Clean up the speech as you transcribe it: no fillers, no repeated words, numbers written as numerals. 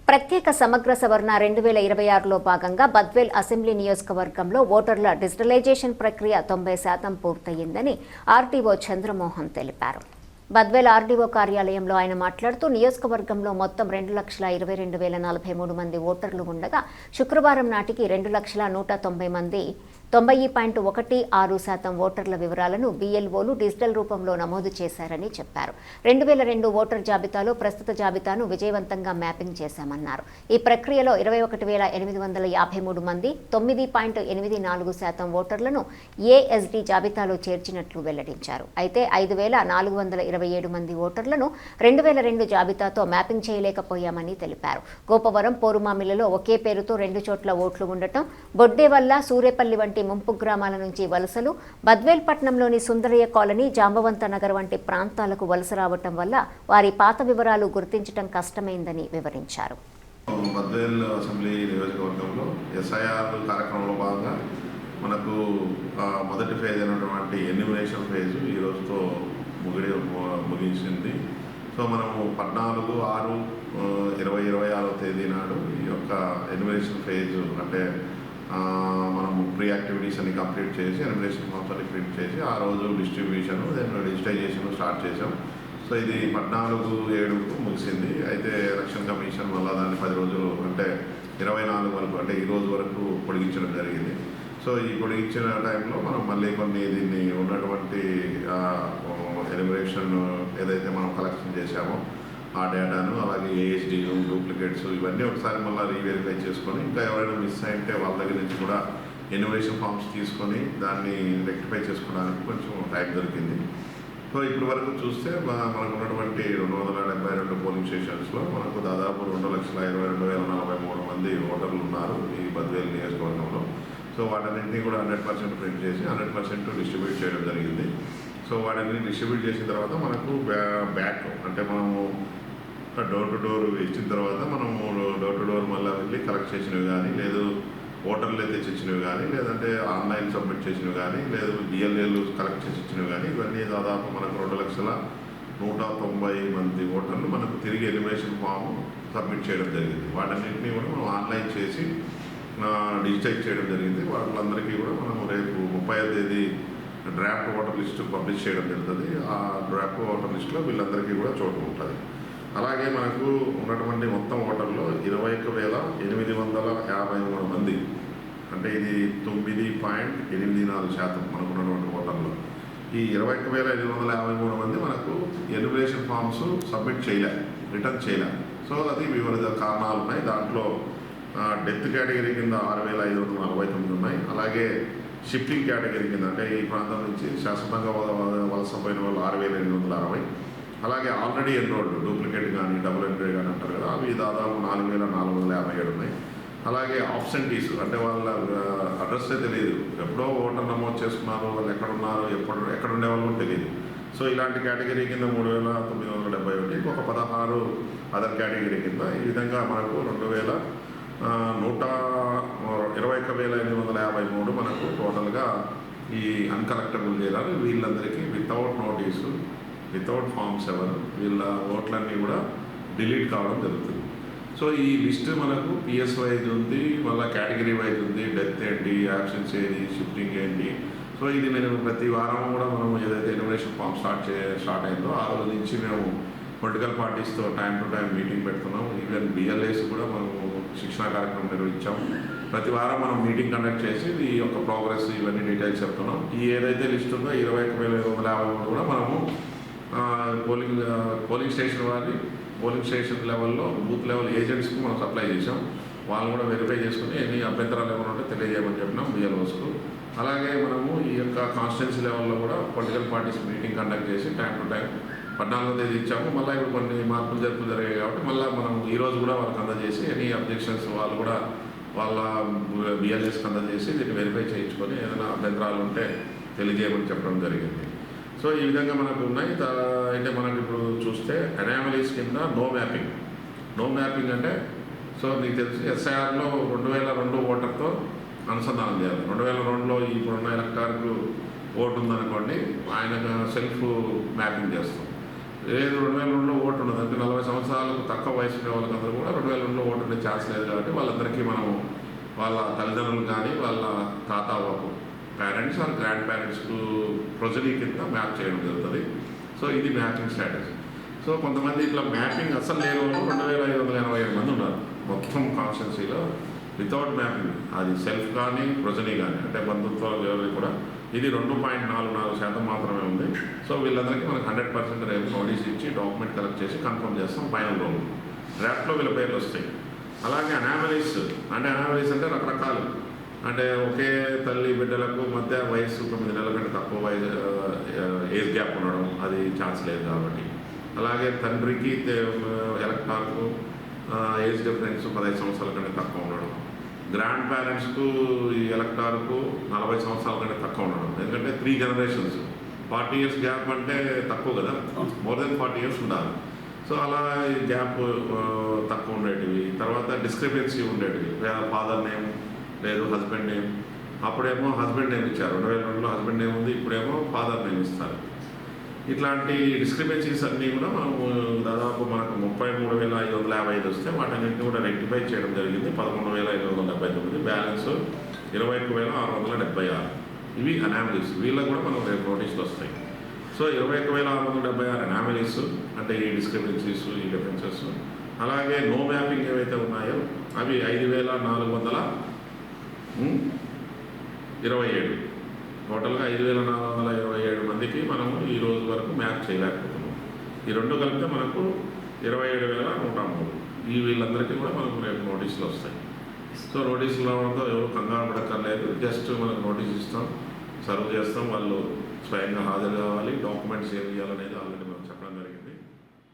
ప్రత్యేక సమగ్ర సవరణ 2026లో భాగంగా బద్వేల్ అసెంబ్లీ నియోజకవర్గంలో ఓటర్ల డిజిటలైజేషన్ ప్రక్రియ 90% పూర్తయిందని ఆర్టీఓ చంద్రమోహన్ తెలిపారు. బద్వేల్ ఆర్డీఓ కార్యాలయంలో ఆయన మాట్లాడుతూ నియోజకవర్గంలో మొత్తం 2,22,043 మంది ఓటర్లు ఉండగా శుక్రవారం నాటికి 2,190,000 మంది 90.16% ఓటర్ల వివరాలను BLOలు డిజిటల్ రూపంలో నమోదు చేశారని చెప్పారు. 2002 ఓటర్ జాబితాలో ప్రస్తుత జాబితాను విజయవంతంగా మ్యాపింగ్ చేశామన్నారు. ఈ ప్రక్రియలో 21,853 మంది 9.84% ఓటర్లను ASD జాబితాలో చేర్చినట్లు వెల్లడించారు. అయితే 5,427 మంది ఓటర్లను 2002 జాబితాతో మ్యాపింగ్ చేయలేకపోయామని తెలిపారు. గోపవరం, పోరుమామిలలో ఒకే పేరుతో 2 చోట్ల ఓట్లు ఉండటం, బొడ్డేవల్ల, సూరేపల్లి వంటి ముంపు గ్రామాల నుంచి వలసలు, బద్వేల్ పట్టణంలోని సుందరయ్య కాలనీ, జాంబవంత నగర్ వంటి ప్రాంతాలకు వలస రావటం వల్ల వారి పాత వివరాలు గుర్తించడం కష్టమైందని వివరించారు. బద్వేల్ అసెంబ్లీ నియోజకవర్గంలో SIR కార్యక్రమంలో భాగంగా మనకు మొదటి ఫేజ్ అయినటువంటి ఎన్యూమరేషన్ ఫేజ్ ఈ రోజుతో ముగించింది. సో మనము 14/6/2026 తేదీ నాడు ఈ యొక్క ఎన్యూమరేషన్ ఫేజ్ అంటే మనము ప్రీ యాక్టివిటీస్ అన్ని కంప్లీట్ చేసి ఎన్యూమరేషన్ ఫామ్స్ అన్ని ప్రింట్ చేసి ఆ రోజు డిస్ట్రిబ్యూషన్ డిజిటైజేషన్ స్టార్ట్ చేసాం. సో ఇది 14/7 ముగిసింది. అయితే ఎలక్షన్ కమిషన్ వల్ల దాన్ని 10 రోజులు అంటే 24 వరకు అంటే ఈ రోజు వరకు పొడిగించడం జరిగింది. సో ఈ పొడిగించిన టైంలో మనం మళ్ళీ కొన్ని దీన్ని ఉన్నటువంటి ఎన్యూమరేషన్ ఏదైతే మనం కలెక్షన్ చేశామో ఆ డేటాను, అలాగే ASDలు, డూప్లికేట్స్ ఇవన్నీ ఒకసారి మళ్ళీ రీవెరిఫై చేసుకొని ఇంకా ఎవరైనా మిస్ అయింటే వాళ్ళ దగ్గర నుంచి కూడా ఎన్యూమరేషన్ ఫామ్స్ తీసుకొని దాన్ని రెక్టిఫై చేసుకోవడానికి కొంచెం టైం దొరికింది. సో ఇప్పటి వరకు చూస్తే మనకు ఉన్నటువంటి 272 పోలింగ్ స్టేషన్స్లో మనకు దాదాపు 2,22,043 మంది ఓటర్లు ఉన్నారు ఈ బద్వేల్ నియోజకవర్గంలో. సో వాటన్నింటినీ కూడా 100% ప్రింట్ చేసి 100% డిస్ట్రిబ్యూట్ చేయడం జరిగింది. సో వాటిని డిస్ట్రిబ్యూట్ చేసిన తర్వాత మనకు బ్యాక్ అంటే మనము డోర్ టు డోర్ ఇచ్చిన తర్వాత మనము డోర్ టు డోర్ మళ్ళీ వెళ్ళి కలెక్ట్ చేసినవి కానీ, లేదు ఓటర్లు అయితే తెచ్చినవి కానీ, లేదంటే ఆన్లైన్ సబ్మిట్ చేసినవి కానీ, లేదు DLAలు కలెక్ట్ చేసి ఇచ్చినవి కానీ, ఇవన్నీ దాదాపు మనకు 2,190,000 మంది ఓటర్లు మనకు తిరిగి ఎన్యూమరేషన్ ఫామ్ సబ్మిట్ చేయడం జరిగింది. వాటన్నింటినీ కూడా మనం ఆన్లైన్ చేసి డిజిటైజ్ చేయడం జరిగింది. వాళ్ళందరికీ కూడా మనము రేపు 30వ తేదీ డ్రాఫ్ట్ ఓటర్ లిస్టు పబ్లిష్ చేయడం జరుగుతుంది. ఆ డ్రాఫ్ట్ ఓటర్ లిస్టులో వీళ్ళందరికీ కూడా చోటు ఉంటుంది. అలాగే మనకు ఉన్నటువంటి మొత్తం ఓటర్లు 21,853 మంది అంటే ఇది 9.84% మనకు ఉన్నటువంటి ఓటర్లు. ఈ 21,853 మంది మనకు ఎన్యూమరేషన్ ఫామ్స్ సబ్మిట్ చేయలేదు, రిటర్న్ చేయలేదు. సో అది వివిధ కారణాలు ఉన్నాయి. దాంట్లో డెత్ కేటగిరీ కింద 6,549 ఉన్నాయి. అలాగే షిఫ్టింగ్ కేటగిరీ కింద అంటే ఈ ప్రాంతం నుంచి శాశ్వతంగా వలసపోయిన వాళ్ళు 6,860. అలాగే ఆల్రెడీ ఎన్రోల్డ్ డూప్లికేట్ కానీ డబుల్ ఎంట్రీ కానీ అంటారు కదా, అవి దాదాపు 4,457 ఉన్నాయి. అలాగే ఆబ్సెంటీస్ అంటే వాళ్ళ అడ్రస్ తెలియదు, ఎప్పుడో ఓటర్ నమోదు చేసుకున్నారు, వాళ్ళు ఎక్కడున్నారు, ఎక్కడ ఉండేవాళ్ళు తెలియదు. సో ఇలాంటి కేటగిరీ కింద 3,971, ఒక 16 అదర్ కేటగిరీ కింద ఈ విధంగా మనకు 21,853 మనకు టోటల్గా ఈ అన్కలెక్టబుల్ చేయాలి. వీళ్ళందరికీ వితౌట్ నోటీసు, వితౌట్ ఫామ్ 7 వీళ్ళ ఓట్లన్నీ కూడా డిలీట్ కావడం జరుగుతుంది. సో ఈ లిస్ట్ మనకు PS వైజ్ ఉంది, మళ్ళీ కేటగిరీ వైజ్ ఉంది, డెత్ ఏంటి, యాబ్సెన్స్ ఏంటి, షిఫ్టింగ్ ఏంటి. సో ఇది నేను ప్రతి వారం కూడా మనం ఏదైతే ఎన్యూమరేషన్ ఫామ్ స్టార్ట్ అయిందో ఆ రోజు నుంచి మేము పొలిటికల్ పార్టీస్తో టైం టు టైం మీటింగ్ పెడుతున్నాం. ఈవెన్ BLAs కూడా మనము శిక్షణ కార్యక్రమం నిర్వహించాము. ప్రతి వారం మనం మీటింగ్ కండక్ట్ చేసి ఈ యొక్క ప్రోగ్రెస్ ఇవన్నీ డీటెయిల్స్ చెప్తున్నాం. ఈ ఏదైతే లిస్ట్ ఉందో 21,853 కూడా మనము పోలింగ్ స్టేషన్ వారి పోలింగ్ స్టేషన్ లెవెల్లో బూత్ లెవెల్ ఏజెంట్స్కి మనం సప్లై చేసాం. వాళ్ళు కూడా వెరిఫై చేసుకుని ఎన్ని అభ్యంతరాలు ఏమైనా ఉంటే తెలియజేయమని చెప్పినాం BLOస్కు. అలాగే మనము ఈ యొక్క కాన్స్టిట్యున్సీ లెవెల్లో కూడా పొలిటికల్ పార్టీస్ మీటింగ్ కండక్ట్ చేసి టైం టు టైం 14వ తేదీ ఇచ్చాము. మళ్ళీ ఇప్పుడు కొన్ని మార్పులు జరుపులు జరిగాయి కాబట్టి మళ్ళీ మనం ఈరోజు కూడా వాళ్ళకి అందజేసి ఎనీ అబ్జెక్షన్స్ వాళ్ళు కూడా వాళ్ళ BLAస్కి అందజేసి దీన్ని వెరిఫై చేయించుకొని ఏదైనా అభ్యంతరాలు ఉంటే తెలియజేయమని చెప్పడం జరిగింది. సో ఈ విధంగా మనకు ఉన్నాయి. అయితే మనకు ఇప్పుడు చూస్తే అనామలీస్ కింద నో మ్యాపింగ్ అంటే సో మీకు తెలిసి SIRలో 2002 ఓటర్తో అనుసంధానం చేయాలి. 2002లో ఇప్పుడున్న ఎలక్టార్కు ఓటు ఉందనుకోండి, ఆయన సెల్ఫ్ మ్యాపింగ్ చేస్తాం. లేదు 2002లో ఓటు ఉండదు, అంటే 40 సంవత్సరాలకు తక్కువ వయసు ఉండే వాళ్ళకందరూ కూడా 2002లో ఓటు ఉండే ఛాన్స్ లేదు కాబట్టి వాళ్ళందరికీ మనం వాళ్ళ తల్లిదండ్రులు కానీ వాళ్ళ తాత పేరెంట్స్ ఆర్ గ్రాండ్ పేరెంట్స్కు ప్రొజరీ కింద మ్యాప్ చేయడం జరుగుతుంది. సో ఇది మ్యాపింగ్ స్ట్రాటజీ. సో కొంతమంది ఇట్లా మ్యాపింగ్ అసలు లేని వాళ్ళు 2587 మంది ఉన్నారు మొత్తం కాన్స్టిట్యున్సీలో వితౌట్ మ్యాపింగ్. అది సెల్ఫ్ కానీ ప్రొజనీ కానీ అంటే బంధుత్వాలు ఎవరికి కూడా ఇది 2.44% మాత్రమే ఉంది. సో వీళ్ళందరికీ మనకు 100% రేపు నోటీస్ ఇచ్చి డాక్యుమెంట్ కలెక్ట్ చేసి కన్ఫర్మ్ చేస్తాం. ఫైనల్ రోల్ డ్రాఫ్ట్లో వీళ్ళ పేర్లు వస్తాయి. అలాగే అనామలీస్ అంటే రకరకాలు, అంటే ఒకే తల్లి బిడ్డలకు మధ్య వయస్సు 9 నెలల కంటే తక్కువ ఏజ్ గ్యాప్ ఉండడం అది ఛాన్స్ లేదు కాబట్టి. అలాగే తండ్రికి ఎలక్టార్కు ఏజ్ డిఫరెన్స్ 15 సంవత్సరాల కంటే తక్కువ ఉండడం, గ్రాండ్ పేరెంట్స్కు ఈ ఎలక్టార్కు 40 సంవత్సరాల కంటే తక్కువ ఉండడం. ఎందుకంటే 3 generations 40 years గ్యాప్ అంటే తక్కువ కదా, మోర్ దెన్ 40 years ఉండాలి. సో అలా ఈ గ్యాప్ తక్కువ ఉండేటివి. తర్వాత డిస్క్రిపెన్సీ ఉండేటివి, ఫాదర్ నేమ్ లేదు హస్బెండ్ నేమ్. అప్పుడేమో హస్బెండ్ నేమ్ ఇచ్చారు, 2002లో హస్బెండ్ నేమ్ ఉంది, ఇప్పుడేమో ఫాదర్ నేమ్ ఇస్తారు. ఇట్లాంటి డిస్క్రిపెన్సీస్ అన్నీ కూడా మనము దాదాపు మనకు 33,555 వస్తే వాటన్నింటినీ కూడా రెక్టిఫై చేయడం జరిగింది. 11,579, బ్యాలెన్స్ 21,676. ఇవి అనామలీస్. వీళ్ళకి కూడా మనం రేపు నోటీసులు వస్తాయి. సో 21,676 అనామలీస్ అంటే ఈ డిస్క్రిపెన్సీస్ ఈ డిఫరెన్సెస్. అలాగే నో మ్యాపింగ్ ఏవైతే ఉన్నాయో అవి 5,427. టోటల్గా 5,427 మందికి మనము ఈ రోజు వరకు మ్యాప్ చేయలేకపోతున్నాం. ఈ రెండు కలిపితే మనకు 27,103. ఈ వీళ్ళందరికీ కూడా మనకు రేపు నోటీసులు వస్తాయి. సో నోటీసులు రావడంతో ఎవరు కంగారు పడక్కర్లేదు. జస్ట్ మనకు నోటీస్ ఇస్తాం, సర్వ్ చేస్తాం, వాళ్ళు స్వయంగా హాజరు కావాలి, డాక్యుమెంట్స్ ఏం చేయాలనేది ఆల్రెడీ మనం చెప్పడం జరిగింది.